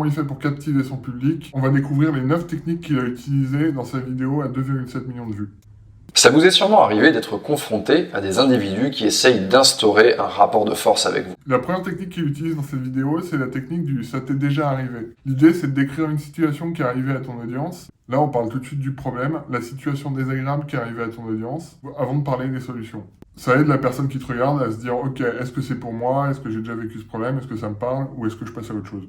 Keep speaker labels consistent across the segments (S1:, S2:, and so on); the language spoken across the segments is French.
S1: Comment il fait pour captiver son public? On va découvrir les 9 techniques qu'il a utilisées dans sa vidéo à 2,7 millions de vues.
S2: Ça vous est sûrement arrivé d'être confronté à des individus qui essayent d'instaurer un rapport de force avec vous.
S1: La première technique qu'il utilise dans cette vidéo, c'est la technique du « ça t'est déjà arrivé ». L'idée, c'est de décrire une situation qui est arrivée à ton audience. Là, on parle tout de suite du problème, la situation désagréable qui est arrivée à ton audience, avant de parler des solutions. Ça aide la personne qui te regarde à se dire « Ok, est-ce que c'est pour moi? Est-ce que j'ai déjà vécu ce problème? Est-ce que ça me parle? Ou est-ce que je passe à autre chose ?»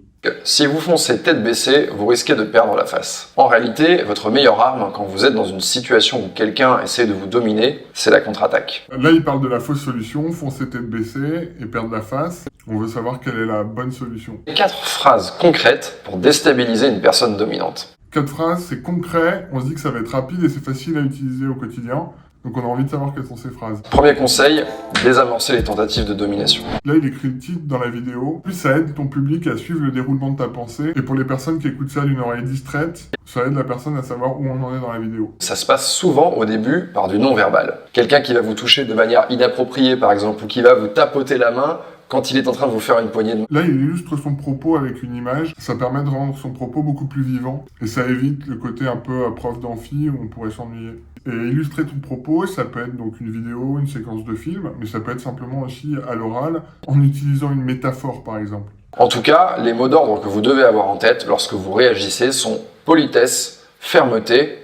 S2: Si vous foncez tête baissée, vous risquez de perdre la face. En réalité, votre meilleure arme quand vous êtes dans une situation où quelqu'un essaie de vous dominer, c'est la contre-attaque.
S1: Là, il parle de la fausse solution, foncer tête baissée et perdre la face. On veut savoir quelle est la bonne solution.
S2: 4 phrases concrètes pour déstabiliser une personne dominante.
S1: 4 phrases, c'est concret, on se dit que ça va être rapide et c'est facile à utiliser au quotidien. Donc on a envie de savoir quelles sont ces phrases.
S2: Premier conseil, désamorcer les tentatives de domination.
S1: Là, il écrit le titre dans la vidéo. En plus, ça aide ton public à suivre le déroulement de ta pensée. Et pour les personnes qui écoutent ça d'une oreille distraite, ça aide la personne à savoir où on en est dans la vidéo.
S2: Ça se passe souvent au début par du non-verbal. Quelqu'un qui va vous toucher de manière inappropriée par exemple, ou qui va vous tapoter la main quand il est en train de vous faire une poignée de main.
S1: Là, il illustre son propos avec une image. Ça permet de rendre son propos beaucoup plus vivant. Et ça évite le côté un peu prof d'amphi où on pourrait s'ennuyer. Et illustrer ton propos, ça peut être donc une vidéo, une séquence de film, mais ça peut être simplement aussi à l'oral, en utilisant une métaphore par exemple.
S2: En tout cas, les mots d'ordre que vous devez avoir en tête lorsque vous réagissez sont politesse, fermeté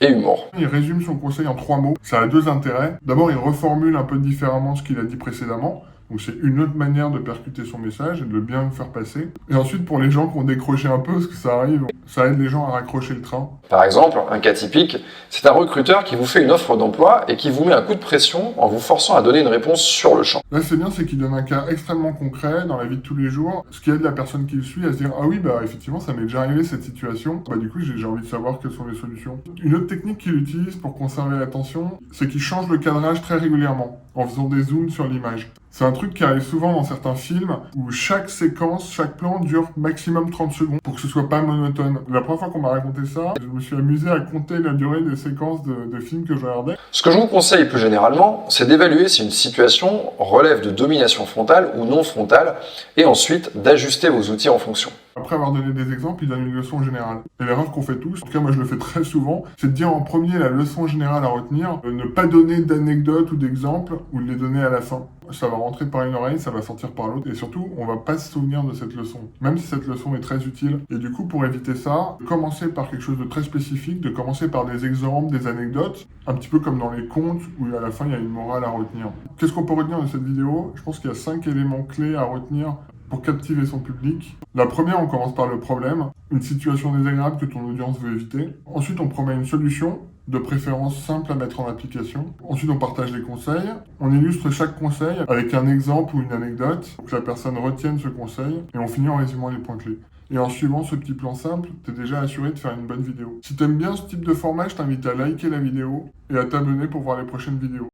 S2: et humour.
S1: Il résume son conseil en 3 mots. Ça a 2 intérêts. D'abord, il reformule un peu différemment ce qu'il a dit précédemment. Donc c'est une autre manière de percuter son message et de le bien faire passer. Et ensuite, pour les gens qui ont décroché un peu, parce que ça arrive, ça aide les gens à raccrocher le train.
S2: Par exemple, un cas typique, c'est un recruteur qui vous fait une offre d'emploi et qui vous met un coup de pression en vous forçant à donner une réponse sur le champ.
S1: Là, c'est bien, c'est qu'il donne un cas extrêmement concret dans la vie de tous les jours, ce qui aide la personne qui le suit à se dire « Ah oui, bah effectivement, ça m'est déjà arrivé cette situation. Bah du coup, j'ai envie de savoir quelles sont les solutions. » Une autre technique qu'il utilise pour conserver l'attention, c'est qu'il change le cadrage très régulièrement, en faisant des zooms sur l'image. C'est un truc qui arrive souvent dans certains films où chaque séquence, chaque plan dure maximum 30 secondes pour que ce soit pas monotone. La première fois qu'on m'a raconté ça, je me suis amusé à compter la durée des séquences de films que je regardais.
S2: Ce que je vous conseille plus généralement, c'est d'évaluer si une situation relève de domination frontale ou non frontale et ensuite d'ajuster vos outils en fonction.
S1: Après avoir donné des exemples, il donne une leçon générale. Et l'erreur qu'on fait tous, en tout cas moi je le fais très souvent, c'est de dire en premier la leçon générale à retenir, ne pas donner d'anecdotes ou d'exemples, ou de les donner à la fin. Ça va rentrer par une oreille, ça va sortir par l'autre, et surtout, on va pas se souvenir de cette leçon, même si cette leçon est très utile. Et du coup, pour éviter ça, commencer par quelque chose de très spécifique, de commencer par des exemples, des anecdotes, un petit peu comme dans les contes, où à la fin, il y a une morale à retenir. Qu'est-ce qu'on peut retenir de cette vidéo? Je pense qu'il y a 5 éléments clés à retenir pour captiver son public. La première, on commence par le problème, une situation désagréable que ton audience veut éviter. Ensuite, on promet une solution, de préférence simple à mettre en application. Ensuite, on partage les conseils. On illustre chaque conseil avec un exemple ou une anecdote pour que la personne retienne ce conseil. Et on finit en résumant les points clés. Et en suivant ce petit plan simple, t'es déjà assuré de faire une bonne vidéo. Si t'aimes bien ce type de format, je t'invite à liker la vidéo et à t'abonner pour voir les prochaines vidéos.